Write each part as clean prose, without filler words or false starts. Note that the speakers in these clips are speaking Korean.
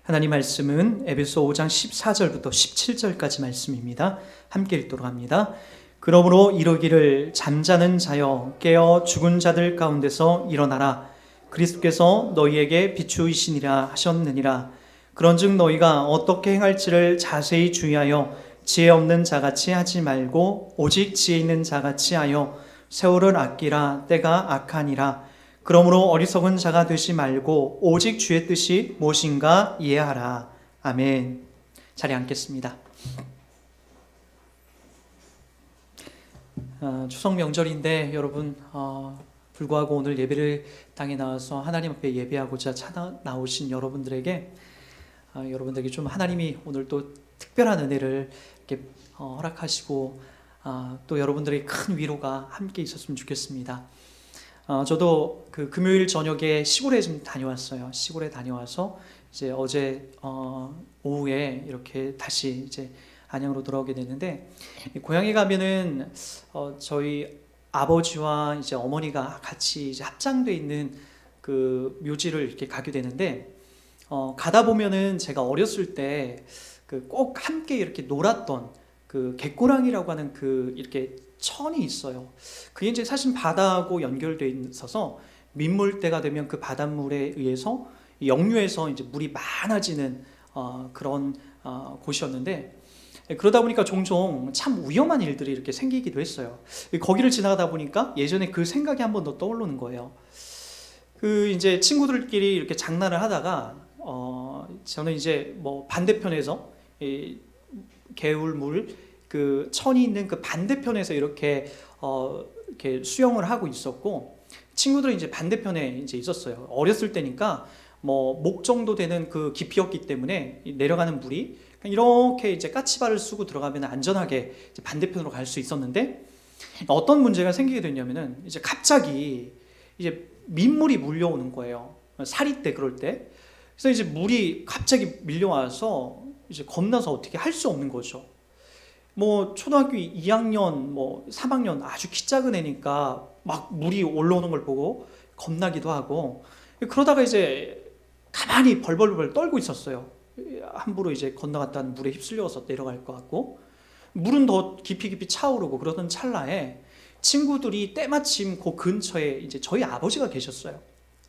하나님 말씀은 에베소 5장 14절부터 17절까지 말씀입니다. 함께 읽도록 합니다. 그러므로 이르기를 잠자는 자여 깨어 죽은 자들 가운데서 일어나라. 그리스도께서 너희에게 비추이시니라 하셨느니라. 그런즉 너희가 어떻게 행할지를 자세히 주의하여 지혜 없는 자같이 하지 말고 오직 지혜 있는 자같이 하여 세월을 아끼라. 때가 악하니라. 그러므로 어리석은 자가 되지 말고 오직 주의 뜻이 무엇인가 이해하라. 아멘. 자리에 앉겠습니다. 추석 명절인데 여러분 불구하고 오늘 예배를 당에 나와서 하나님 앞에 예배하고자 나오신 여러분들에게 여러분들에게 좀 하나님이 오늘 또 특별한 은혜를 이렇게 허락하시고 또 여러분들에게 큰 위로가 함께 있었으면 좋겠습니다. 저도 그 금요일 저녁에 시골에 좀 다녀왔어요. 시골에 다녀와서 이제 어제 오후에 이렇게 다시 이제 안양으로 돌아오게 됐는데, 고향에 가면은 저희 아버지와 이제 어머니가 같이 이제 합장돼 있는 그 묘지를 이렇게 가게 되는데, 가다 보면은 제가 어렸을 때 그 꼭 함께 이렇게 놀았던 그 갯고랑이라고 하는 그 이렇게 천이 있어요. 그게 이제 사실 바다하고 연결되어 있어서 민물 때가 되면 그 바닷물에 의해서 역류해서 이제 물이 많아지는 그런 곳이었는데, 그러다 보니까 종종 참 위험한 일들이 이렇게 생기기도 했어요. 거기를 지나가다 보니까 예전에 그 생각이 한 번 더 떠오르는 거예요. 그 이제 친구들끼리 이렇게 장난을 하다가 저는 이제 뭐 반대편에서 이 개울물 그 천이 있는 그 반대편에서 이렇게 수영을 하고 있었고, 친구들은 이제 반대편에 이제 있었어요. 어렸을 때니까 뭐 목 정도 되는 그 깊이였기 때문에 내려가는 물이 이렇게 이제 까치발을 쓰고 들어가면 안전하게 이제 반대편으로 갈 수 있었는데, 어떤 문제가 생기게 됐냐면은 이제 갑자기 이제 민물이 물려오는 거예요. 사리 때 그럴 때. 그래서 이제 물이 갑자기 밀려와서 이제 겁나서 어떻게 할 수 없는 거죠. 뭐 초등학교 2학년 뭐 3학년 아주 키 작은 애니까 막 물이 올라오는 걸 보고 겁나기도 하고, 그러다가 이제 가만히 벌벌벌 떨고 있었어요. 함부로 이제 건너갔다는 물에 휩쓸려서 내려갈 것 같고, 물은 더 깊이 차오르고, 그러던 찰나에 친구들이 때마침 그 근처에 이제 저희 아버지가 계셨어요.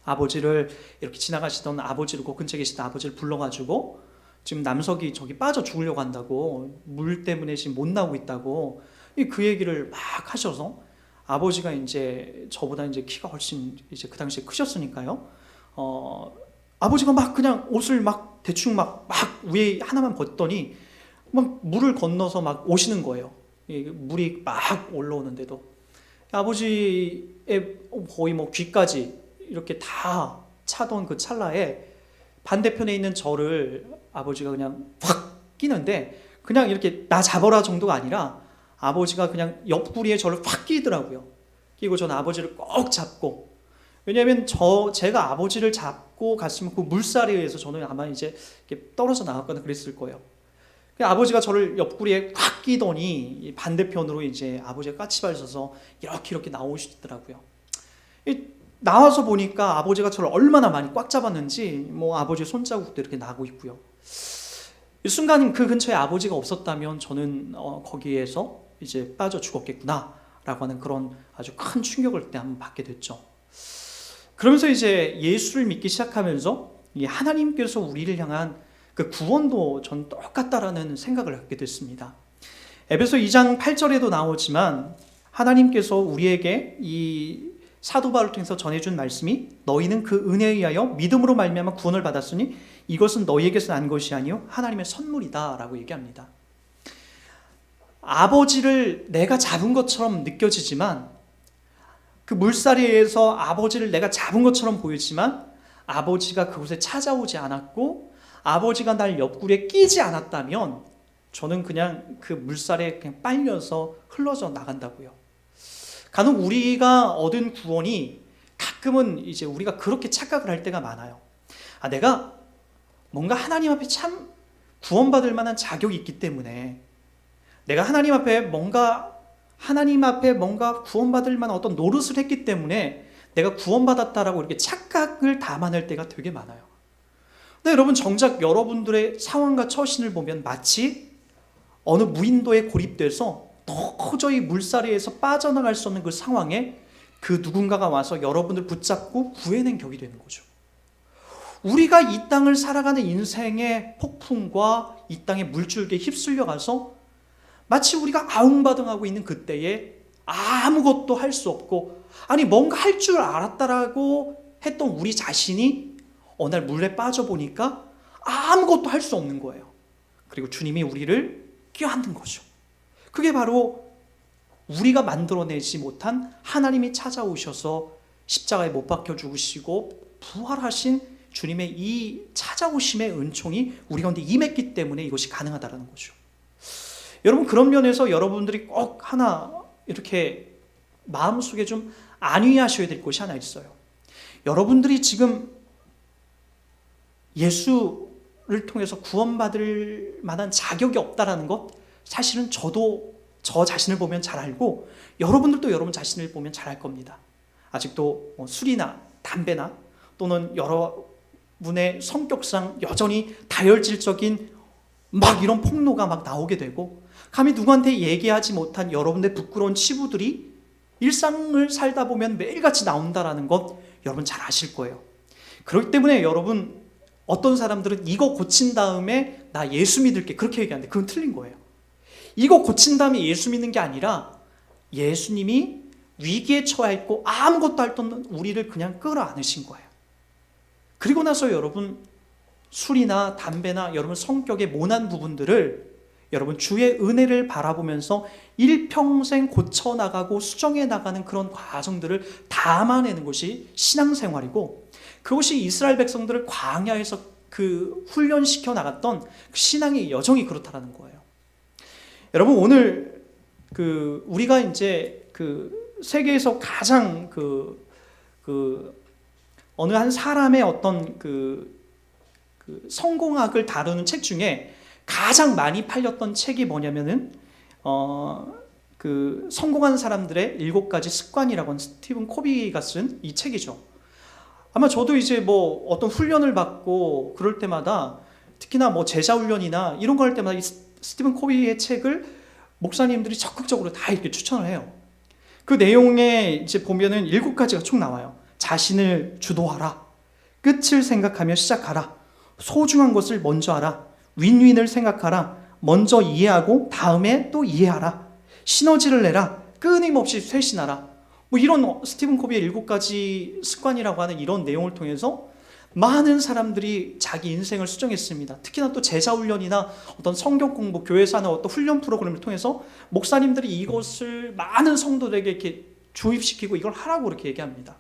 아버지를 이렇게 지나가시던 아버지를, 그 근처에 계시던 아버지를 불러가지고 지금 남석이 저기 빠져 죽으려고 한다고, 물 때문에 지금 못 나오고 있다고 그 얘기를 막 하셔서, 아버지가 이제 저보다 이제 키가 훨씬 이제 그 당시에 크셨으니까요. 아버지가 막 그냥 옷을 막 대충 막 위에 하나만 벗더니 막 물을 건너서 막 오시는 거예요. 물이 막 올라오는데도 아버지의 거의 뭐 귀까지 이렇게 다 차던 그 찰나에 반대편에 있는 저를 아버지가 그냥 확 끼는데, 그냥 이렇게 나 잡아라 정도가 아니라 아버지가 그냥 옆구리에 저를 확 끼더라고요. 끼고 저는 아버지를 꼭 잡고, 왜냐하면 제가 아버지를 잡고 갔으면 그 물살에 의해서 저는 아마 이제 이렇게 떨어져 나갔거나 그랬을 거예요. 아버지가 저를 옆구리에 확 끼더니 반대편으로 이제 아버지가 까치발 써서 이렇게 나오시더라고요. 나와서 보니까 아버지가 저를 얼마나 많이 꽉 잡았는지 뭐 아버지의 손자국도 이렇게 나고 있고요. 이 순간 그 근처에 아버지가 없었다면 저는 거기에서 이제 빠져 죽었겠구나 라고 하는 그런 아주 큰 충격을 그때 한번 받게 됐죠. 그러면서 이제 예수를 믿기 시작하면서 하나님께서 우리를 향한 그 구원도 전 똑같다라는 생각을 갖게 됐습니다. 에베소 2장 8절에도 나오지만 하나님께서 우리에게 이 사도 바울을 통해서 전해준 말씀이, 너희는 그 은혜에 의하여 믿음으로 말미암아 구원을 받았으니 이것은 너희에게서 난 것이 아니요 하나님의 선물이다 라고 얘기합니다. 아버지를 내가 잡은 것처럼 느껴지지만, 그 물살에서 아버지를 내가 잡은 것처럼 보이지만 아버지가 그곳에 찾아오지 않았고 아버지가 날 옆구리에 끼지 않았다면 저는 그냥 그 물살에 그냥 빨려서 흘러져 나간다고요. 간혹 우리가 얻은 구원이 가끔은 이제 우리가 그렇게 착각을 할 때가 많아요. 내가 뭔가 하나님 앞에 참 구원받을 만한 자격이 있기 때문에, 내가 하나님 앞에 뭔가 구원받을 만한 어떤 노릇을 했기 때문에 내가 구원받았다라고 이렇게 착각을 담아낼 때가 되게 많아요. 근데 여러분 정작 여러분들의 상황과 처신을 보면 마치 어느 무인도에 고립돼서 도저히 물살이에서 빠져나갈 수 없는 그 상황에 그 누군가가 와서 여러분을 붙잡고 구해낸 격이 되는 거죠. 우리가 이 땅을 살아가는 인생의 폭풍과 이 땅의 물줄기에 휩쓸려 가서 마치 우리가 아웅바둥하고 있는 그때에 아무것도 할 수 없고, 아니 뭔가 할 줄 알았다라고 했던 우리 자신이 어느 날 물에 빠져보니까 아무것도 할 수 없는 거예요. 그리고 주님이 우리를 껴안는 거죠. 그게 바로 우리가 만들어내지 못한 하나님이 찾아오셔서 십자가에 못 박혀 죽으시고 부활하신 주님의 이 찾아오심의 은총이 우리 가운데 임했기 때문에 이것이 가능하다는 거죠. 여러분, 그런 면에서 여러분들이 꼭 하나 이렇게 마음속에 좀 안위하셔야 될 것이 하나 있어요. 여러분들이 지금 예수를 통해서 구원받을 만한 자격이 없다라는 것, 사실은 저도 저 자신을 보면 잘 알고 여러분들도 여러분 자신을 보면 잘 알 겁니다. 아직도 술이나 담배나 또는 여러분의 성격상 여전히 다혈질적인 막 이런 폭로가 막 나오게 되고, 감히 누구한테 얘기하지 못한 여러분의 부끄러운 치부들이 일상을 살다 보면 매일같이 나온다라는 것 여러분 잘 아실 거예요. 그렇기 때문에 여러분, 어떤 사람들은 이거 고친 다음에 나 예수 믿을게 그렇게 얘기하는데 그건 틀린 거예요. 이거 고친 다음에 예수 믿는 게 아니라 예수님이 위기에 처했고 아무것도 할 수 없는 우리를 그냥 끌어안으신 거예요. 그리고 나서 여러분, 술이나 담배나 여러분 성격의 모난 부분들을 여러분 주의 은혜를 바라보면서 일평생 고쳐나가고 수정해 나가는 그런 과정들을 담아내는 것이 신앙생활이고, 그것이 이스라엘 백성들을 광야에서 그 훈련시켜 나갔던 신앙의 여정이 그렇다라는 거예요. 여러분, 오늘 우리가 이제 세계에서 가장 어느 한 사람의 어떤 성공학을 다루는 책 중에 가장 많이 팔렸던 책이 뭐냐면은 성공한 사람들의 7가지 습관이라고 하는 스티븐 코비가 쓴 이 책이죠. 아마 저도 이제 뭐 어떤 훈련을 받고 그럴 때마다, 특히나 뭐 제자 훈련이나 이런 거 할 때마다 이 스티븐 코비의 책을 목사님들이 적극적으로 다 이렇게 추천을 해요. 그 내용에 이제 보면은 7가지가 쭉 나와요. 자신을 주도하라. 끝을 생각하며 시작하라. 소중한 것을 먼저 하라. 윈윈을 생각하라. 먼저 이해하고 다음에 또 이해하라. 시너지를 내라. 끊임없이 쇄신하라. 뭐 이런 스티븐 코비의 7가지 습관이라고 하는 이런 내용을 통해서 많은 사람들이 자기 인생을 수정했습니다. 특히나 또 제자훈련이나 어떤 성경 공부, 교회에서 하는 어떤 훈련 프로그램을 통해서 목사님들이 이것을 많은 성도들에게 이렇게 주입시키고 이걸 하라고 이렇게 얘기합니다.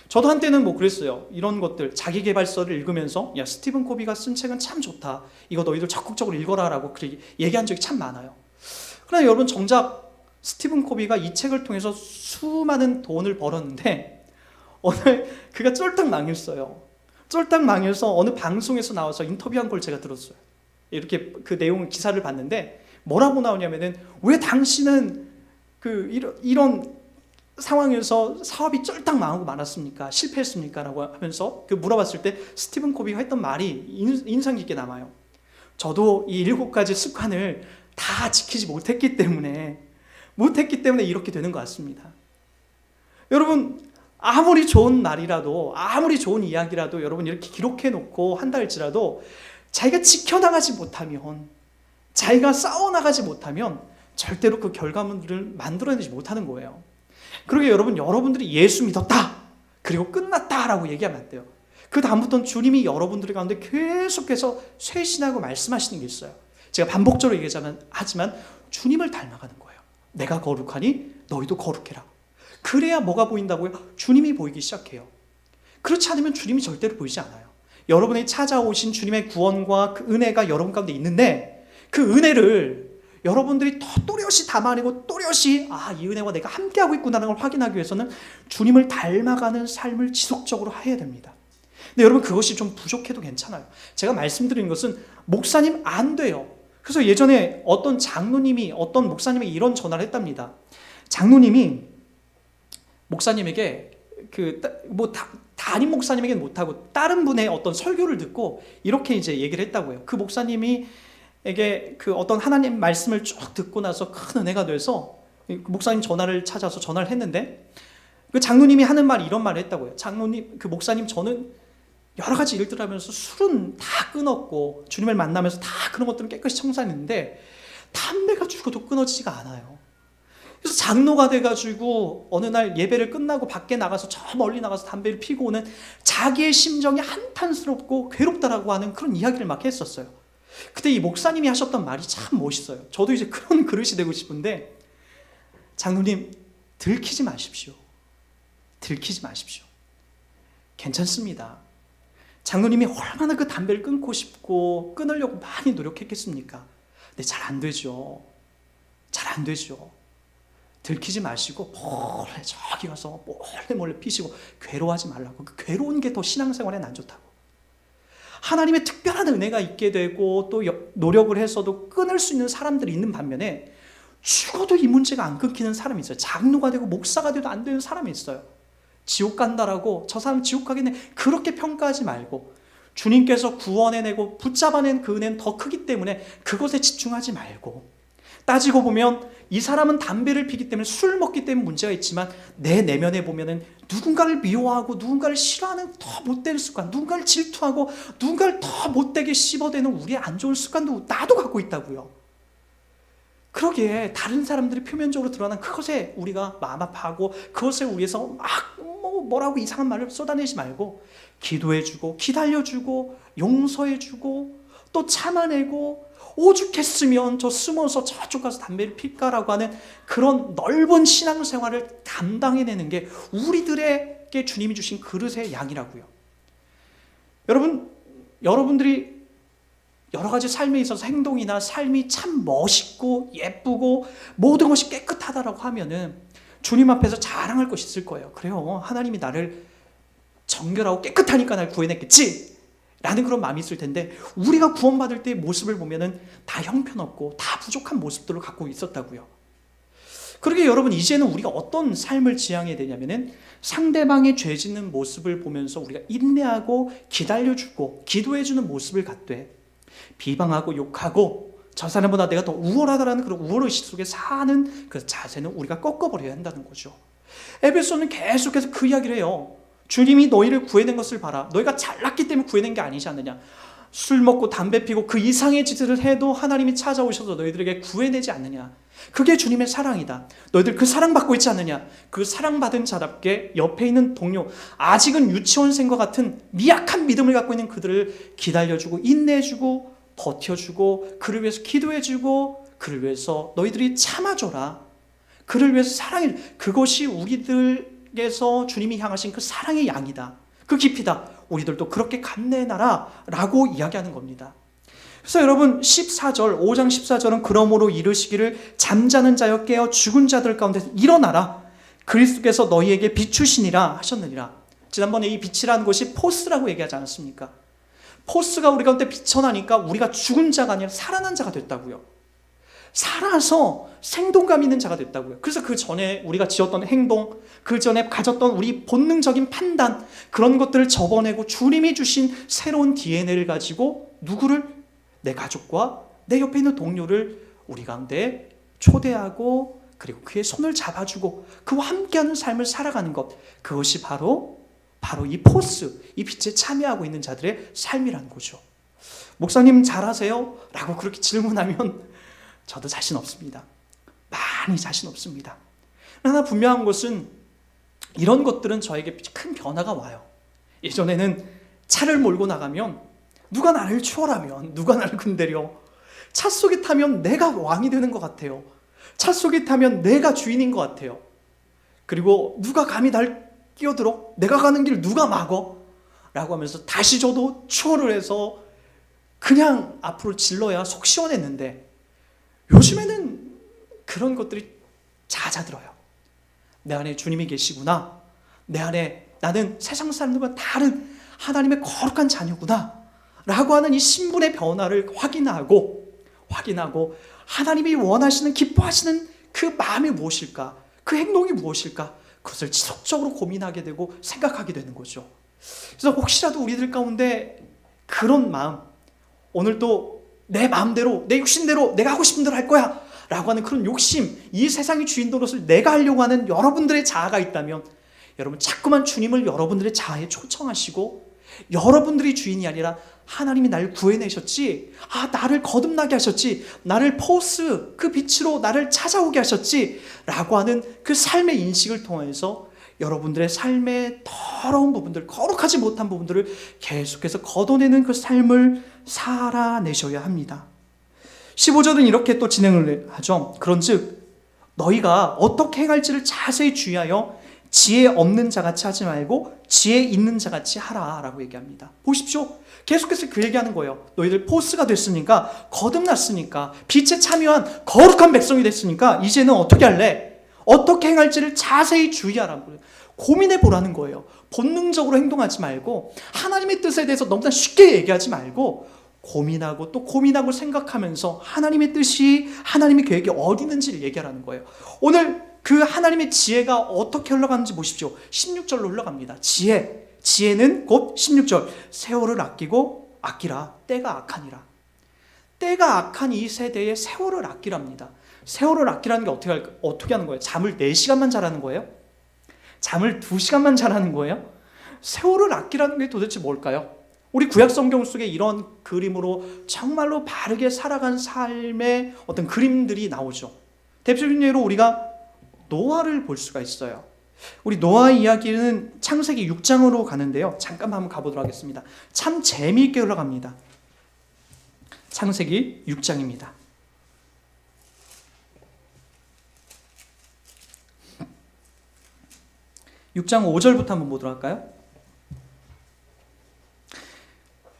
저도 한때는 뭐 그랬어요. 이런 것들, 자기계발서를 읽으면서 야, 스티븐 코비가 쓴 책은 참 좋다. 이거 너희들 적극적으로 읽어라 라고 그렇게 얘기한 적이 참 많아요. 그러나 여러분, 정작 스티븐 코비가 이 책을 통해서 수많은 돈을 벌었는데 오늘 그가 쫄딱 망했어요. 쫄딱 망해서 어느 방송에서 나와서 인터뷰한 걸 제가 들었어요. 이렇게 그 내용 기사를 봤는데 뭐라고 나오냐면은, 왜 당신은 이런 상황에서 사업이 쫄딱 망하고 말았습니까? 실패했습니까? 라고 하면서 물어봤을 때 스티븐 코비가 했던 말이 인상 깊게 남아요. 저도 이 7가지 습관을 다 지키지 못했기 때문에 이렇게 되는 것 같습니다. 여러분, 아무리 좋은 말이라도, 아무리 좋은 이야기라도 여러분 이렇게 기록해 놓고 한다 할지라도 자기가 지켜나가지 못하면, 자기가 싸워나가지 못하면 절대로 그 결과물을 만들어내지 못하는 거예요. 그러게 여러분, 여러분들이 예수 믿었다 그리고 끝났다라고 얘기하면 안 돼요. 그 다음부터는 주님이 여러분들 가운데 계속해서 쇄신하고 말씀하시는 게 있어요. 제가 반복적으로 얘기하지만 주님을 닮아가는 거예요. 내가 거룩하니 너희도 거룩해라. 그래야 뭐가 보인다고요? 주님이 보이기 시작해요. 그렇지 않으면 주님이 절대로 보이지 않아요. 여러분이 찾아오신 주님의 구원과 그 은혜가 여러분 가운데 있는데, 그 은혜를 여러분들이 더 또렷이 담아내고 또렷이 이 은혜와 내가 함께하고 있구나라는 걸 확인하기 위해서는 주님을 닮아가는 삶을 지속적으로 해야 됩니다. 근데 여러분, 그것이 좀 부족해도 괜찮아요. 제가 말씀드리는 것은 목사님 안 돼요. 그래서 예전에 어떤 장로님이 어떤 목사님에게 이런 전화를 했답니다. 장로님이 목사님에게 다 담임 목사님에게는 못하고 다른 분의 어떤 설교를 듣고 이렇게 이제 얘기를 했다고요. 그 목사님이 에게 그 어떤 하나님 말씀을 쭉 듣고 나서 큰 은혜가 돼서 그 목사님 전화를 찾아서 전화를 했는데, 그 장로님이 하는 말이 이런 말을 했다고요. 장로님, 그 목사님, 저는 여러 가지 일들 하면서 술은 다 끊었고 주님을 만나면서 다 그런 것들은 깨끗이 청산했는데 담배가 죽어도 끊어지지가 않아요. 그래서 장로가 돼가지고 어느 날 예배를 끝나고 밖에 나가서 저 멀리 나가서 담배를 피고 오는 자기의 심정이 한탄스럽고 괴롭다라고 하는 그런 이야기를 막 했었어요. 그때 이 목사님이 하셨던 말이 참 멋있어요. 저도 이제 그런 그릇이 되고 싶은데, 장로님, 들키지 마십시오. 들키지 마십시오. 괜찮습니다. 장로님이 얼마나 그 담배를 끊고 싶고 끊으려고 많이 노력했겠습니까? 근데 잘 안 되죠. 잘 안 되죠. 들키지 마시고 몰래 저기 가서 몰래 피시고 괴로워하지 말라고. 그 괴로운 게 더 신앙생활엔 안 좋다고. 하나님의 특별한 은혜가 있게 되고 또 노력을 해서도 끊을 수 있는 사람들이 있는 반면에 죽어도 이 문제가 안 끊기는 사람이 있어요. 장로가 되고 목사가 돼도 안 되는 사람이 있어요. 지옥 간다라고 저 사람 지옥 가겠네 그렇게 평가하지 말고, 주님께서 구원해내고 붙잡아낸 그 은혜는 더 크기 때문에 그것에 집중하지 말고, 따지고 보면 이 사람은 담배를 피기 때문에 술 먹기 때문에 문제가 있지만 내 내면에 보면은 누군가를 미워하고 누군가를 싫어하는 더 못된 습관, 누군가를 질투하고 누군가를 더 못되게 씹어대는 우리의 안 좋은 습관도 나도 갖고 있다고요. 그러기에 다른 사람들이 표면적으로 드러난 그것에 우리가 마음 아파하고 그것에 위해서 막 뭐라고 이상한 말을 쏟아내지 말고, 기도해주고 기다려주고 용서해주고 또 참아내고, 오죽했으면 저 숨어서 저쪽 가서 담배를 필까라고 하는 그런 넓은 신앙생활을 감당해내는 게 우리들에게 주님이 주신 그릇의 양이라고요. 여러분들이 여러 가지 삶에 있어서 행동이나 삶이 참 멋있고 예쁘고 모든 것이 깨끗하다라고 하면은 주님 앞에서 자랑할 것이 있을 거예요. 그래요, 하나님이 나를 정결하고 깨끗하니까 날 구해냈겠지 라는 그런 마음이 있을 텐데, 우리가 구원받을 때의 모습을 보면은 다 형편없고 다 부족한 모습들을 갖고 있었다고요. 그러게 여러분, 이제는 우리가 어떤 삶을 지향해야 되냐면은 상대방의 죄 짓는 모습을 보면서 우리가 인내하고 기다려주고 기도해주는 모습을 갖되, 비방하고 욕하고 저 사람보다 내가 더 우월하다라는 그런 우월의식 속에 사는 그 자세는 우리가 꺾어버려야 한다는 거죠. 에베소는 계속해서 그 이야기를 해요. 주님이 너희를 구해낸 것을 봐라. 너희가 잘났기 때문에 구해낸 게 아니지 않느냐. 술 먹고 담배 피고 그 이상의 짓을 해도 하나님이 찾아오셔서 너희들에게 구해내지 않느냐. 그게 주님의 사랑이다. 너희들 그 사랑받고 있지 않느냐. 그 사랑받은 자답게 옆에 있는 동료, 아직은 유치원생과 같은 미약한 믿음을 갖고 있는 그들을 기다려주고 인내해주고 버텨주고 그를 위해서 기도해주고 그를 위해서 너희들이 참아줘라. 그를 위해서 사랑해. 그것이 우리들에게서 주님이 향하신 그 사랑의 양이다. 그 깊이다. 우리들도 그렇게 감내해놔라 라고 이야기하는 겁니다. 그래서 여러분 14절 5장 14절은 그러므로 이르시기를 잠자는 자여 깨어 죽은 자들 가운데서 일어나라. 그리스도께서 너희에게 비추시니라 하셨느니라. 지난번에 이 빛이라는 것이 포스라고 얘기하지 않았습니까? 포스가 우리 가운데 비춰나니까 우리가 죽은 자가 아니라 살아난 자가 됐다고요. 살아서 생동감 있는 자가 됐다고요. 그래서 그 전에 우리가 지었던 행동, 그 전에 가졌던 우리 본능적인 판단, 그런 것들을 접어내고 주님이 주신 새로운 DNA를 가지고 누구를? 내 가족과 내 옆에 있는 동료를 우리 가운데 초대하고 그리고 그의 손을 잡아주고 그와 함께하는 삶을 살아가는 것, 그것이 바로 이 포스, 이 빛에 참여하고 있는 자들의 삶이라는 거죠. 목사님 잘하세요? 라고 그렇게 질문하면 저도 자신 없습니다. 많이 자신 없습니다. 그러나 분명한 것은 이런 것들은 저에게 큰 변화가 와요. 예전에는 차를 몰고 나가면 누가 나를 추월하면, 누가 나를 건드려, 차 속에 타면 내가 왕이 되는 것 같아요. 차 속에 타면 내가 주인인 것 같아요. 그리고 누가 감히 날 끼어들어? 내가 가는 길 누가 막어? 라고 하면서 다시 저도 추월을 해서 그냥 앞으로 질러야 속 시원했는데, 요즘에는 그런 것들이 잦아들어요. 내 안에 주님이 계시구나. 내 안에 나는 세상 사람들과 다른 하나님의 거룩한 자녀구나 라고 하는 이 신분의 변화를 확인하고 하나님이 원하시는, 기뻐하시는 그 마음이 무엇일까, 그 행동이 무엇일까, 그것을 지속적으로 고민하게 되고 생각하게 되는 거죠. 그래서 혹시라도 우리들 가운데 그런 마음, 오늘도 내 마음대로, 내 욕심대로, 내가 하고 싶은 대로 할 거야 라고 하는 그런 욕심, 이 세상의 주인 노릇을 내가 하려고 하는 여러분들의 자아가 있다면, 여러분 자꾸만 주님을 여러분들의 자아에 초청하시고, 여러분들이 주인이 아니라 하나님이 나를 구해내셨지, 나를 거듭나게 하셨지, 나를 포스 그 빛으로 나를 찾아오게 하셨지 라고 하는 그 삶의 인식을 통해서 여러분들의 삶의 더러운 부분들, 거룩하지 못한 부분들을 계속해서 걷어내는 그 삶을 살아내셔야 합니다. 15절은 이렇게 또 진행을 하죠. 그런즉 너희가 어떻게 행할지를 자세히 주의하여 지혜 없는 자같이 하지 말고 지혜 있는 자같이 하라 라고 얘기합니다. 보십시오. 계속해서 그 얘기하는 거예요. 너희들 포스가 됐으니까, 거듭났으니까, 빛에 참여한 거룩한 백성이 됐으니까 이제는 어떻게 할래? 어떻게 행할지를 자세히 주의하라고 고민해 보라는 거예요. 본능적으로 행동하지 말고, 하나님의 뜻에 대해서 너무나 쉽게 얘기하지 말고, 고민하고 또 고민하고 생각하면서 하나님의 뜻이, 하나님의 계획이 어디 있는지를 얘기하라는 거예요. 오늘 그 하나님의 지혜가 어떻게 흘러가는지 보십시오. 16절로 흘러갑니다. 지혜는 곧 16절, 세월을 아끼고 아끼라. 때가 악하니라. 때가 악한 이 세대에 세월을 아끼랍니다. 세월을 아끼라는 게 어떻게 하는 거예요? 잠을 4시간만 자라는 거예요? 잠을 2시간만 자라는 거예요? 세월을 아끼라는 게 도대체 뭘까요? 우리 구약 성경 속에 이런 그림으로 정말로 바르게 살아간 삶의 어떤 그림들이 나오죠. 대표적인 예로 우리가 노아를 볼 수가 있어요. 우리 노아 이야기는 창세기 6장으로 가는데요. 잠깐 한번 가보도록 하겠습니다. 참 재미있게 흘러갑니다. 창세기 6장입니다. 6장 5절부터 한번 보도록 할까요?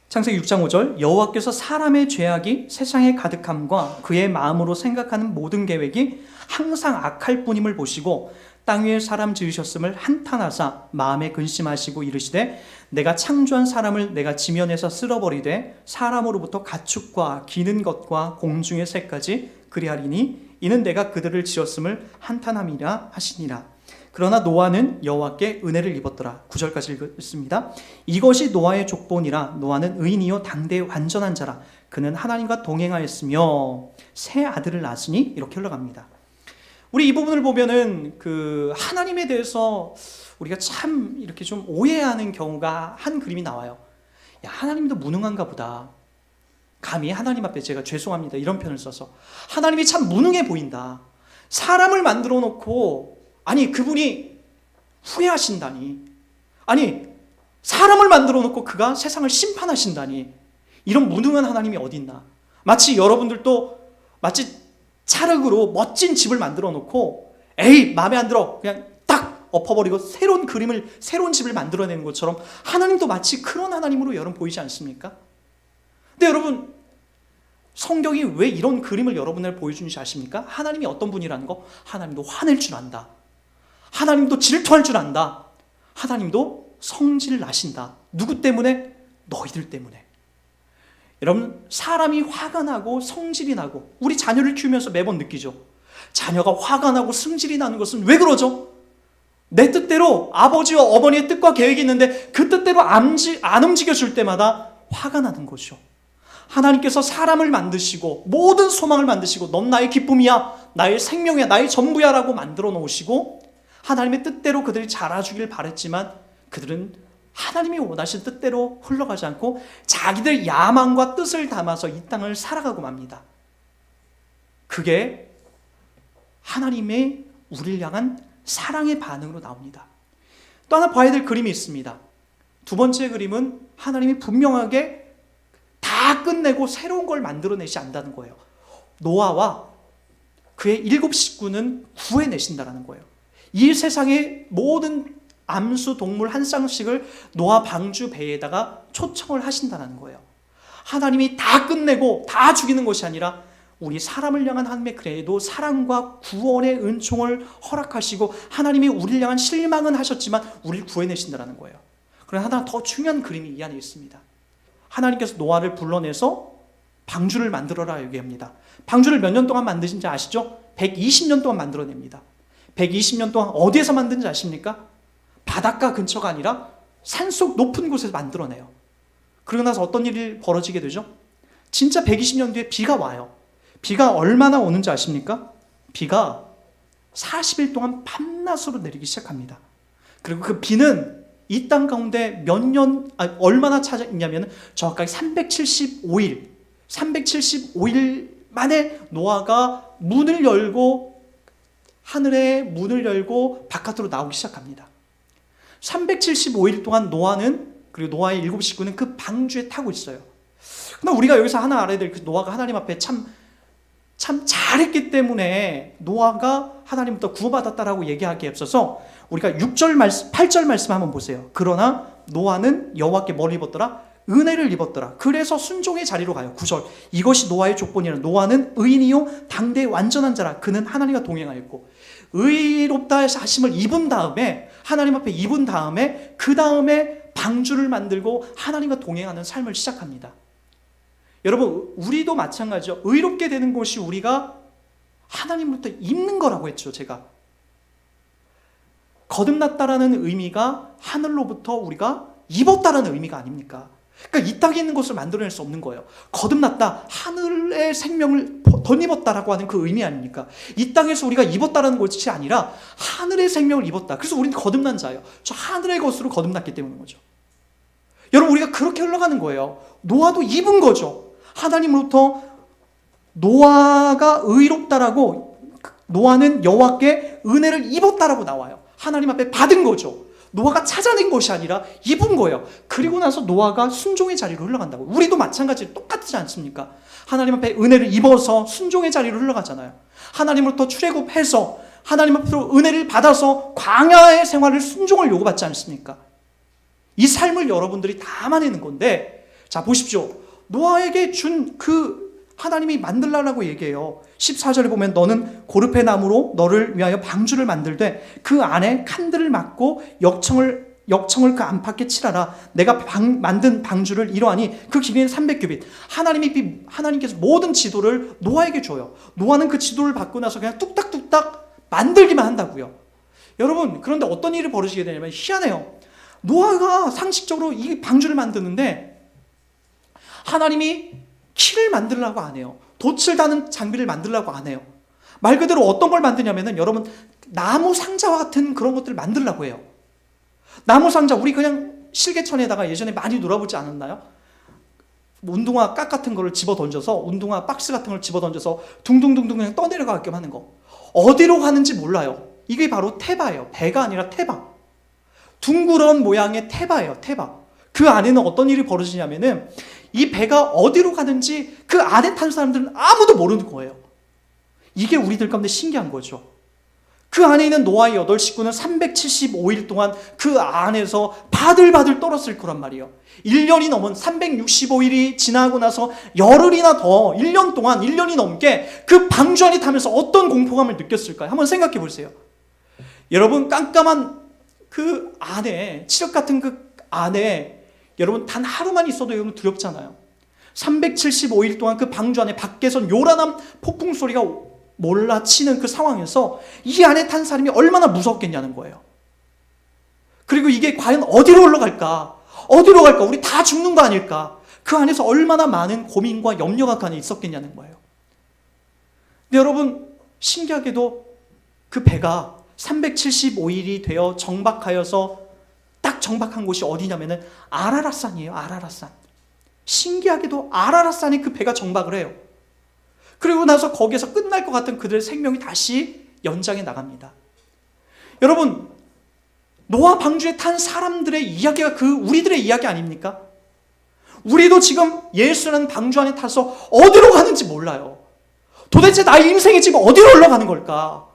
창세기 6장 5절, 여호와께서 사람의 죄악이 세상에 가득함과 그의 마음으로 생각하는 모든 계획이 항상 악할 뿐임을 보시고 땅 위에 사람 지으셨음을 한탄하사 마음에 근심하시고 이르시되 내가 창조한 사람을 내가 지면에서 쓸어버리되 사람으로부터 가축과 기는 것과 공중의 새까지 그리하리니 이는 내가 그들을 지었음을 한탄함이라 하시니라. 그러나 노아는 여호와께 은혜를 입었더라. 9절까지 읽습니다. 이것이 노아의 족본이라. 노아는 의인이요 당대의 완전한 자라. 그는 하나님과 동행하였으며 새 아들을 낳았으니. 이렇게 흘러갑니다. 우리 이 부분을 보면은 그 하나님에 대해서 우리가 참 이렇게 좀 오해하는 경우가 한 그림이 나와요. 야, 하나님도 무능한가 보다. 감히 하나님 앞에 제가 죄송합니다 이런 표현을 써서 하나님이 참 무능해 보인다. 사람을 만들어 놓고, 아니 그분이 후회하신다니, 아니 사람을 만들어 놓고 그가 세상을 심판하신다니, 이런 무능한 하나님이 어디 있나. 마치 여러분들도 마치 찰흙으로 멋진 집을 만들어 놓고 에이 마음에 안 들어 그냥 딱 엎어버리고 새로운 집을 만들어내는 것처럼 하나님도 마치 그런 하나님으로 여러분 보이지 않습니까? 근데 여러분 성경이 왜 이런 그림을 여러분을 보여주는지 아십니까? 하나님이 어떤 분이라는 거? 하나님도 화낼 줄 안다. 하나님도 질투할 줄 안다. 하나님도 성질 나신다. 누구 때문에? 너희들 때문에. 여러분 사람이 화가 나고 성질이 나고, 우리 자녀를 키우면서 매번 느끼죠. 자녀가 화가 나고 성질이 나는 것은 왜 그러죠? 내 뜻대로 아버지와 어머니의 뜻과 계획이 있는데 그 뜻대로 안 움직여줄 때마다 화가 나는 거죠. 하나님께서 사람을 만드시고 모든 소망을 만드시고 넌 나의 기쁨이야, 나의 생명이야, 나의 전부야 라고 만들어 놓으시고 하나님의 뜻대로 그들이 자라주길 바랬지만 그들은 하나님이 원하신 뜻대로 흘러가지 않고 자기들 야망과 뜻을 담아서 이 땅을 살아가고 맙니다. 그게 하나님의 우리를 향한 사랑의 반응으로 나옵니다. 또 하나 봐야 될 그림이 있습니다. 두 번째 그림은 하나님이 분명하게 다 끝내고 새로운 걸 만들어내지 않는다는 거예요. 노아와 그의 7 식구는 구해내신다는 거예요. 이 세상의 모든 암수 동물 한 쌍씩을 노아 방주 배에다가 초청을 하신다는 거예요. 하나님이 다 끝내고 다 죽이는 것이 아니라 우리 사람을 향한 하나님의 그래도 사랑과 구원의 은총을 허락하시고 하나님이 우리를 향한 실망은 하셨지만 우리를 구해내신다는 거예요. 그러나 하나 더 중요한 그림이 이 안에 있습니다. 하나님께서 노아를 불러내서 방주를 만들어라 얘기합니다. 방주를 몇 년 동안 만드신지 아시죠? 120년 동안 만들어냅니다. 120년 동안 어디에서 만든지 아십니까? 바닷가 근처가 아니라 산속 높은 곳에서 만들어내요. 그러고 나서 어떤 일이 벌어지게 되죠? 진짜 120년 뒤에 비가 와요. 비가 얼마나 오는지 아십니까? 비가 40일 동안 밤낮으로 내리기 시작합니다. 그리고 그 비는 이 땅 가운데 얼마나 찾아있냐면 정확하게 375일 만에 노아가 문을 열고 하늘의 문을 열고 바깥으로 나오기 시작합니다. 375일 동안 노아는, 그리고 노아의 7 식구는 그 방주에 타고 있어요. 그러나 우리가 여기서 하나 알아야 될 그 노아가 하나님 앞에 참 잘했기 때문에 노아가 하나님부터 구원받았다라고 얘기하기에 앞서서 우리가 8절 말씀 한번 보세요. 그러나 노아는 여호와께 뭘 입었더라? 은혜를 입었더라. 그래서 순종의 자리로 가요. 9절. 이것이 노아의 조건이라. 노아는 의인이요 당대의 완전한 자라. 그는 하나님과 동행하였고. 의롭다 하심을 입은 다음에, 하나님 앞에 입은 다음에, 그 다음에 방주를 만들고 하나님과 동행하는 삶을 시작합니다. 여러분, 우리도 마찬가지죠. 의롭게 되는 것이 우리가 하나님부터 입는 거라고 했죠. 제가 거듭났다라는 의미가 하늘로부터 우리가 입었다라는 의미가 아닙니까? 그러니까 이 땅에 있는 것을 만들어낼 수 없는 거예요. 거듭났다, 하늘의 생명을 덧입었다라고 하는 그 의미 아닙니까? 이 땅에서 우리가 입었다라는 것이 아니라 하늘의 생명을 입었다. 그래서 우리는 거듭난 자예요. 저 하늘의 것으로 거듭났기 때문인 거죠. 여러분, 우리가 그렇게 흘러가는 거예요. 노아도 입은 거죠. 하나님으로부터 노아가 의롭다라고, 노아는 여호와께 은혜를 입었다라고 나와요. 하나님 앞에 받은 거죠. 노아가 찾아낸 것이 아니라 입은 거예요. 그리고 나서 노아가 순종의 자리로 흘러간다고. 우리도 마찬가지로 똑같지 않습니까? 하나님 앞에 은혜를 입어서 순종의 자리로 흘러가잖아요. 하나님으로부터 출애굽해서 하나님 앞으로 은혜를 받아서 광야의 생활을, 순종을 요구받지 않습니까? 이 삶을 여러분들이 담아내는 건데, 자 보십시오. 노아에게 준 그 하나님이 만들라고 얘기해요. 14절에 보면 너는 고르페 나무로 너를 위하여 방주를 만들되 그 안에 칸들을 막고 역청을 그 안팎에 칠하라. 내가 만든 방주를 이러하니 그 길이는 300규빗. 하나님께서 모든 지도를 노아에게 줘요. 노아는 그 지도를 받고 나서 그냥 뚝딱뚝딱 만들기만 한다고요. 여러분, 그런데 어떤 일이 벌어지게 되냐면 희한해요. 노아가 상식적으로 이 방주를 만드는데 하나님이 키를 만들려고 안 해요. 돛을 다는 장비를 만들려고 안 해요. 말 그대로 어떤 걸 만드냐면은 여러분, 나무 상자와 같은 그런 것들을 만들려고 해요. 나무 상자, 우리 그냥 실개천에다가 예전에 많이 놀아보지 않았나요? 운동화 깍 같은 거를 집어 던져서, 운동화 박스 같은 걸 집어 던져서 둥둥둥둥 그냥 떠내려가게끔 하는 거. 어디로 가는지 몰라요. 이게 바로 태바예요. 배가 아니라 태바. 둥그런 모양의 태바예요. 태바. 그 안에는 어떤 일이 벌어지냐면은 이 배가 어디로 가는지 그 안에 탄 사람들은 아무도 모르는 거예요. 이게 우리들 가운데 신기한 거죠. 그 안에 있는 노아의 8 식구는 375일 동안 그 안에서 바들바들 떨었을 거란 말이에요. 1년이 넘은 365일이 지나고 나서 열흘이나 더 1년 동안, 1년이 넘게 그 방주 안에 타면서 어떤 공포감을 느꼈을까요? 한번 생각해 보세요. 여러분, 깜깜한 그 안에, 칠흑 같은 그 안에 여러분 단 하루만 있어도 여러분 두렵잖아요. 375일 동안 그 방주 안에 밖에선 요란한 폭풍 소리가 몰라치는 그 상황에서 이 안에 탄 사람이 얼마나 무섭겠냐는 거예요. 그리고 이게 과연 어디로 올라갈까? 어디로 갈까? 우리 다 죽는 거 아닐까? 그 안에서 얼마나 많은 고민과 염려가 그 안에 있었겠냐는 거예요. 근데 여러분, 신기하게도 그 배가 375일이 되어 정박하여서 딱 정박한 곳이 어디냐면은 아라랏산이에요. 아라랏산. 신기하게도 아라랏산에 그 배가 정박을 해요. 그리고 나서 거기에서 끝날 것 같은 그들의 생명이 다시 연장해 나갑니다. 여러분, 노아 방주에 탄 사람들의 이야기가 그 우리들의 이야기 아닙니까? 우리도 지금 예수라는 방주 안에 타서 어디로 가는지 몰라요. 도대체 나의 인생이 지금 어디로 흘러가는 걸까?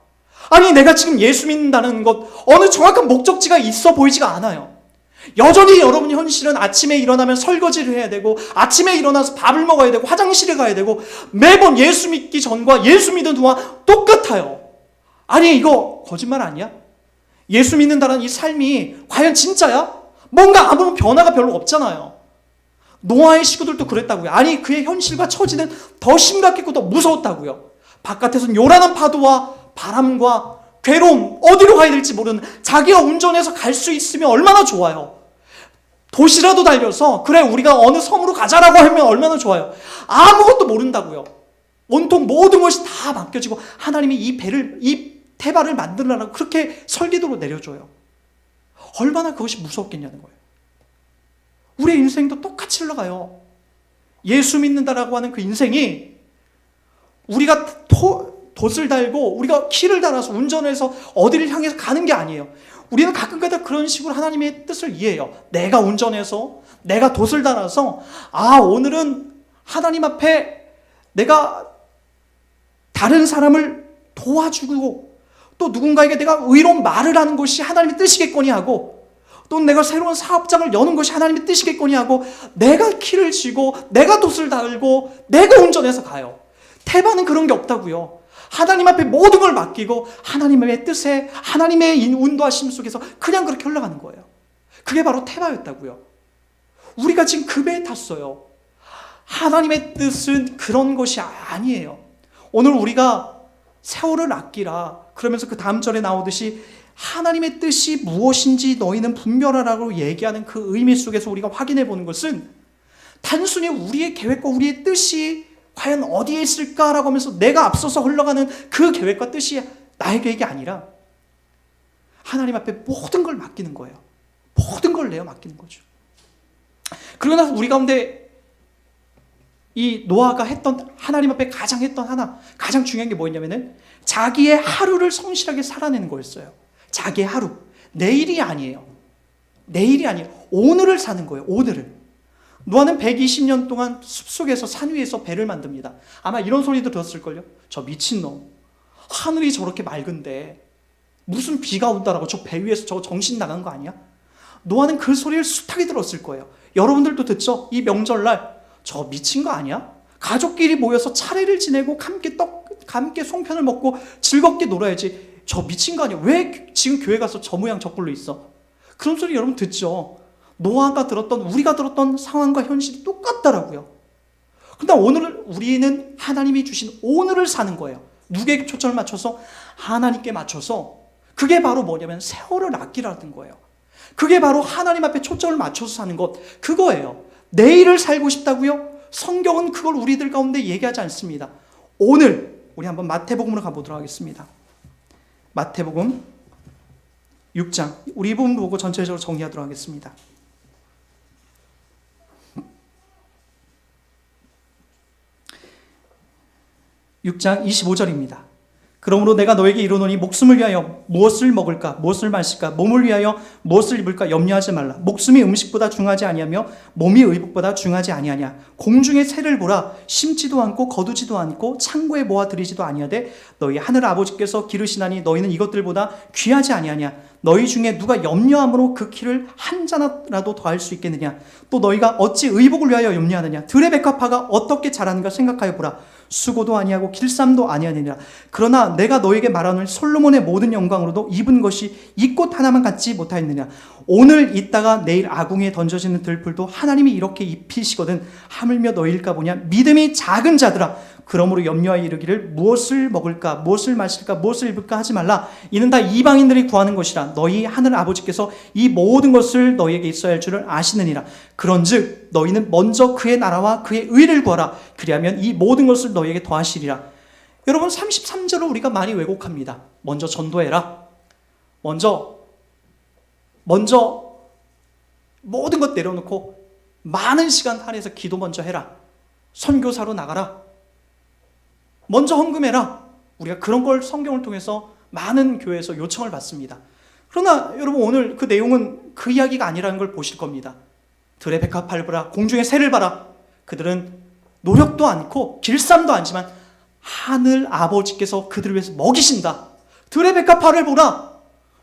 아니, 내가 지금 예수 믿는다는 것, 어느 정확한 목적지가 있어 보이지가 않아요. 여전히 여러분 현실은 아침에 일어나면 설거지를 해야 되고, 아침에 일어나서 밥을 먹어야 되고, 화장실에 가야 되고, 매번 예수 믿기 전과 예수 믿은 후와 똑같아요. 아니, 이거 거짓말 아니야? 예수 믿는다는 이 삶이 과연 진짜야? 뭔가 아무런 변화가 별로 없잖아요. 노아의 식구들도 그랬다고요. 아니, 그의 현실과 처지는 더 심각했고 더 무서웠다고요. 바깥에서는 요란한 파도와 바람과 괴로움, 어디로 가야 될지 모르는, 자기가 운전해서 갈 수 있으면 얼마나 좋아요. 도시라도 달려서 그래 우리가 어느 섬으로 가자라고 하면 얼마나 좋아요. 아무것도 모른다고요. 온통 모든 것이 다 맡겨지고 하나님이 이 태발을 만들라고 그렇게 설계도로 내려줘요. 얼마나 그것이 무섭겠냐는 거예요. 우리의 인생도 똑같이 흘러가요. 예수 믿는다라고 하는 그 인생이 우리가 돛을 달고 우리가 키를 달아서 운전해서 어디를 향해서 가는 게 아니에요. 우리는 가끔가다 그런 식으로 하나님의 뜻을 이해해요. 내가 운전해서 내가 돛을 달아서 오늘은 하나님 앞에 내가 다른 사람을 도와주고 또 누군가에게 내가 의로운 말을 하는 것이 하나님의 뜻이겠거니 하고 또 내가 새로운 사업장을 여는 것이 하나님의 뜻이겠거니 하고 내가 키를 쥐고 내가 돛을 달고 내가 운전해서 가요. 태반은 그런 게 없다고요. 하나님 앞에 모든 걸 맡기고 하나님의 뜻에 하나님의 인도하심 속에서 그냥 그렇게 흘러가는 거예요. 그게 바로 태바였다고요. 우리가 지금 그 배에 탔어요. 하나님의 뜻은 그런 것이 아니에요. 오늘 우리가 세월을 아끼라 그러면서 그 다음 절에 나오듯이 하나님의 뜻이 무엇인지 너희는 분별하라고 얘기하는 그 의미 속에서 우리가 확인해 보는 것은 단순히 우리의 계획과 우리의 뜻이 과연 어디에 있을까라고 하면서 내가 앞서서 흘러가는 그 계획과 뜻이 나의 계획이 아니라 하나님 앞에 모든 걸 맡기는 거예요. 모든 걸 내어 맡기는 거죠. 그러나 우리 가운데 이 노아가 했던 하나님 앞에 가장 중요한 게 뭐였냐면은 자기의 하루를 성실하게 살아내는 거였어요. 자기의 하루. 내일이 아니에요. 오늘을 사는 거예요. 오늘을. 노아는 120년 동안 숲속에서 산 위에서 배를 만듭니다. 아마 이런 소리도 들었을걸요. 저 미친놈. 하늘이 저렇게 맑은데 무슨 비가 온다라고 저 배 위에서 저 정신 나간 거 아니야? 노아는 그 소리를 숱하게 들었을 거예요. 여러분들도 듣죠? 이 명절날 저 미친 거 아니야? 가족끼리 모여서 차례를 지내고 함께 송편을 먹고 즐겁게 놀아야지. 저 미친 거 아니야? 왜 지금 교회 가서 저 모양 저 꼴로 있어? 그런 소리 여러분 듣죠? 우리가 들었던 상황과 현실이 똑같더라고요. 그런데 오늘 우리는 하나님이 주신 오늘을 사는 거예요. 누구에게 초점을 맞춰서? 하나님께 맞춰서. 그게 바로 뭐냐면 세월을 아끼라는 거예요. 그게 바로 하나님 앞에 초점을 맞춰서 사는 것, 그거예요. 내일을 살고 싶다고요? 성경은 그걸 우리들 가운데 얘기하지 않습니다. 오늘 우리 한번 마태복음으로 가보도록 하겠습니다. 마태복음 6장, 우리 이 부분 보고 전체적으로 정리하도록 하겠습니다. (6장) 25절입니다. 그러므로 내가 너에게 이르노니 목숨을 위하여 무엇을 먹을까 무엇을 마실까 몸을 위하여 무엇을 입을까 염려하지 말라. 목숨이 음식보다 중하지 아니하며 몸이 의복보다 중하지 아니하냐. 공중의 새를 보라. 심지도 않고 거두지도 않고 창고에 모아 들이지도 아니하되 너희 하늘 아버지께서 기르시나니 너희는 이것들보다 귀하지 아니하냐. 너희 중에 누가 염려함으로 그 키를 한 자라도 더할 수 있겠느냐. 또 너희가 어찌 의복을 위하여 염려하느냐. 들의 백합화가 어떻게 자라는가 생각하여 보라. 수고도 아니하고 길쌈도 아니하느니라. 그러나 내가 너에게 말하노니 솔로몬의 모든 영광으로도 입은 것이 이 꽃 하나만 갖지 못하였느냐. 오늘 있다가 내일 아궁이에 던져지는 들풀도 하나님이 이렇게 입히시거든 하물며 너희일까 보냐. 믿음이 작은 자들아, 그러므로 염려하여 이르기를 무엇을 먹을까 무엇을 마실까 무엇을 입을까 하지 말라. 이는 다 이방인들이 구하는 것이라. 너희 하늘 아버지께서 이 모든 것을 너희에게 있어야 할 줄을 아시느니라. 그런즉 너희는 먼저 그의 나라와 그의 의를 구하라. 그리하면 이 모든 것을 너희에게 더하시리라. 여러분 33절을 우리가 많이 왜곡합니다. 먼저 전도해라. 먼저 모든 것 내려놓고 많은 시간 할애해서 기도 먼저 해라. 선교사로 나가라. 먼저 헌금해라. 우리가 그런 걸 성경을 통해서 많은 교회에서 요청을 받습니다. 그러나 여러분 오늘 그 내용은 그 이야기가 아니라는 걸 보실 겁니다. 들의 백합화를 보라. 공중의 새를 봐라. 그들은 노력도 않고 길쌈도 않지만 하늘 아버지께서 그들을 위해서 먹이신다. 들의 백합화를 보라.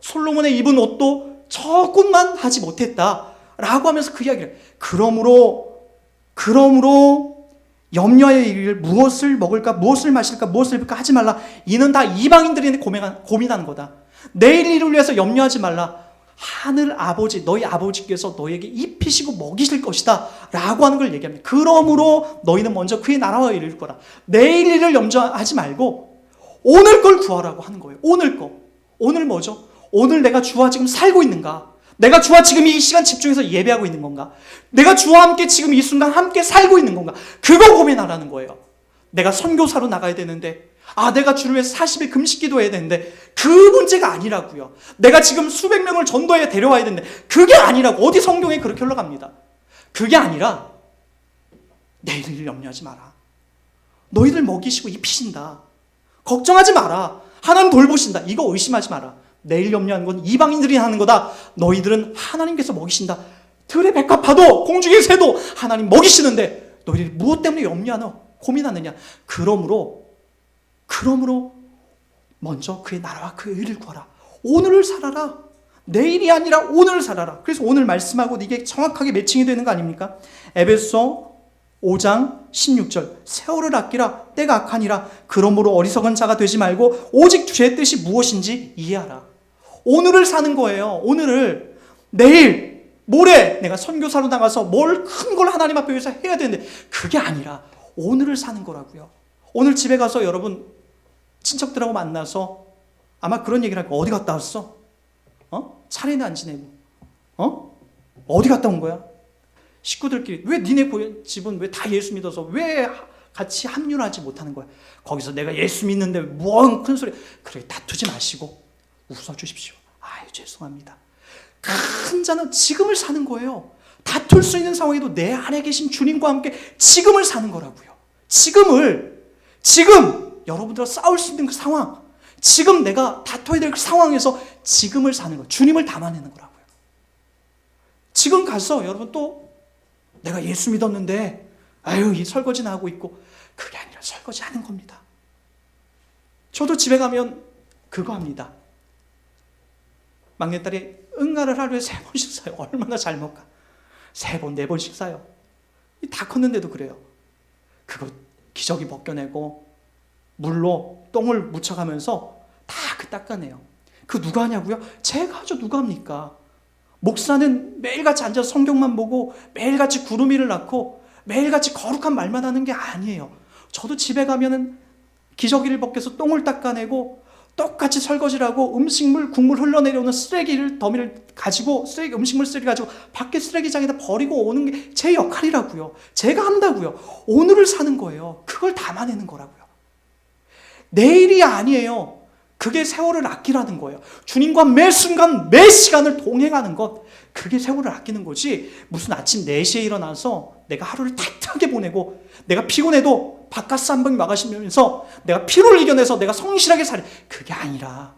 솔로몬의 입은 옷도 저 꽃만 하지 못했다 라고 하면서 그 이야기를. 그러므로 염려의 일을 무엇을 먹을까 무엇을 마실까 무엇을 입을까 하지 말라. 이는 다 이방인들이 고민하는 거다. 내일 일을 위해서 염려하지 말라. 하늘 아버지 너희 아버지께서 너희에게 입히시고 먹이실 것이다 라고 하는 걸 얘기합니다. 그러므로 너희는 먼저 그의 나라와 일을 구하라. 내일 일을 염려하지 말고 오늘 걸 구하라고 하는 거예요. 오늘 거. 오늘 뭐죠? 오늘 내가 주와 지금 살고 있는가? 내가 주와 지금 이 시간 집중해서 예배하고 있는 건가? 내가 주와 함께 지금 이 순간 함께 살고 있는 건가? 그거 고민하라는 거예요. 내가 선교사로 나가야 되는데, 내가 주를 위해서 40일 금식 기도해야 되는데, 그 문제가 아니라고요. 내가 지금 수백 명을 전도해 데려와야 되는데, 그게 아니라고. 어디 성경에 그렇게 흘러갑니다. 그게 아니라 내일을 염려하지 마라. 너희들 먹이시고 입히신다. 걱정하지 마라. 하나님 돌보신다. 이거 의심하지 마라. 내일 염려하는 건 이방인들이 하는 거다. 너희들은 하나님께서 먹이신다. 들의 백합화도 공중의 새도 하나님 먹이시는데 너희들이 무엇 때문에 염려하나 고민하느냐. 그러므로 먼저 그의 나라와 그의 의를 구하라. 오늘을 살아라. 내일이 아니라 오늘을 살아라. 그래서 오늘 말씀하고 이게 정확하게 매칭이 되는 거 아닙니까? 에베소 5장 16절 세월을 아끼라. 때가 악하니라. 그러므로 어리석은 자가 되지 말고 오직 주의 뜻이 무엇인지 이해하라. 오늘을 사는 거예요. 오늘을. 내일 모레 내가 선교사로 나가서 뭘 큰 걸 하나님 앞에서 해야 되는데 그게 아니라 오늘을 사는 거라고요. 오늘 집에 가서 여러분 친척들하고 만나서 아마 그런 얘기를 할 거예요. 어디 갔다 왔어? 차례는 안 지내고 어디 갔다 온 거야? 식구들끼리 왜 니네 집은 왜 다 예수 믿어서 왜 같이 합류를 하지 못하는 거야? 거기서 내가 예수 믿는데 뭔 큰 소리. 그래, 다투지 마시고 웃어주십시오. 아유, 죄송합니다. 큰 자는 지금을 사는 거예요. 다툴 수 있는 상황에도 내 안에 계신 주님과 함께 지금을 사는 거라고요. 지금 여러분들과 싸울 수 있는 그 상황, 지금 내가 다퉈야 될 그 상황에서 지금을 사는 거, 주님을 담아내는 거라고요. 지금 가서 여러분 또 내가 예수 믿었는데 이 설거지나 하고 있고, 그게 아니라 설거지 하는 겁니다. 저도 집에 가면 그거 합니다. 막내딸이 응가를 하루에 3번씩 사요. 얼마나 잘 먹까? 3번, 4번씩 사요. 다 컸는데도 그래요. 그거 기저귀 벗겨내고 물로 똥을 묻혀가면서 다 닦아내요. 그 누가 하냐고요? 제가 하죠. 누가 합니까? 목사는 매일같이 앉아서 성경만 보고 매일같이 구루미를 낳고 매일같이 거룩한 말만 하는 게 아니에요. 저도 집에 가면은 기저귀를 벗겨서 똥을 닦아내고 똑같이 설거지를 하고 음식물, 국물 흘러내려오는 더미를 가지고 음식물 쓰레기 가지고 밖에 쓰레기장에다 버리고 오는 게 제 역할이라고요. 제가 한다고요. 오늘을 사는 거예요. 그걸 담아내는 거라고요. 내일이 아니에요. 그게 세월을 아끼라는 거예요. 주님과 매 순간 매 시간을 동행하는 것, 그게 세월을 아끼는 거지. 무슨 아침 4시에 일어나서 내가 하루를 타이트하게 보내고 내가 피곤해도 바카스 한 병 마시면서 내가 피로를 이겨내서 내가 성실하게 살아, 그게 아니라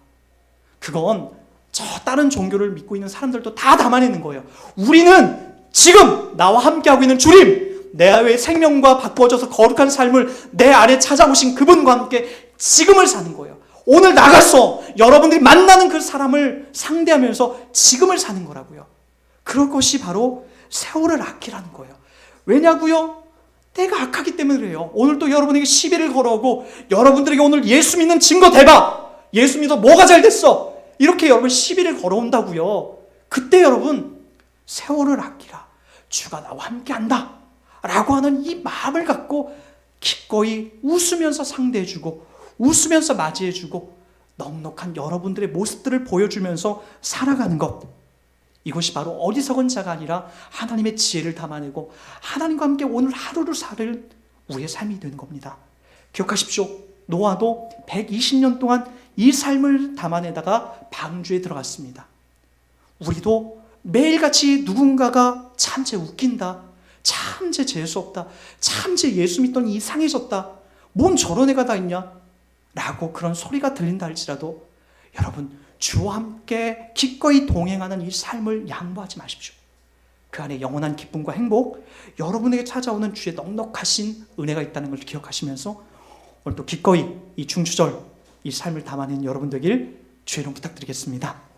그건 저 다른 종교를 믿고 있는 사람들도 다 담아내는 거예요. 우리는 지금 나와 함께하고 있는 주님, 내 생명과 바꿔줘서 거룩한 삶을 내 안에 찾아오신 그분과 함께 지금을 사는 거예요. 오늘 나가서 여러분들이 만나는 그 사람을 상대하면서 지금을 사는 거라고요. 그럴 것이 바로 세월을 아끼라는 거예요. 왜냐고요? 때가 악하기 때문에 그래요. 오늘 또 여러분에게 시비를 걸어오고 여러분들에게 오늘 예수 믿는 증거 대박, 예수 믿어 뭐가 잘 됐어, 이렇게 여러분 시비를 걸어온다고요. 그때 여러분 세월을 아끼라, 주가 나와 함께한다 라고 하는 이 마음을 갖고 기꺼이 웃으면서 상대해주고 웃으면서 맞이해주고 넉넉한 여러분들의 모습들을 보여주면서 살아가는 것, 이것이 바로 어리석은 자가 아니라 하나님의 지혜를 담아내고 하나님과 함께 오늘 하루를 살 우리의 삶이 되는 겁니다. 기억하십시오. 노아도 120년 동안 이 삶을 담아내다가 방주에 들어갔습니다. 우리도 매일같이 누군가가 참 쟤 웃긴다, 참 쟤 재수없다, 참 쟤 예수 믿더니 이상해졌다, 뭔 저런 애가 다 있냐 라고 그런 소리가 들린다 할지라도 여러분, 주와 함께 기꺼이 동행하는 이 삶을 양보하지 마십시오. 그 안에 영원한 기쁨과 행복, 여러분에게 찾아오는 주의 넉넉하신 은혜가 있다는 걸 기억하시면서 오늘 또 기꺼이 이 중추절 이 삶을 담아낸 여러분 되길 주의 이름 부탁드리겠습니다.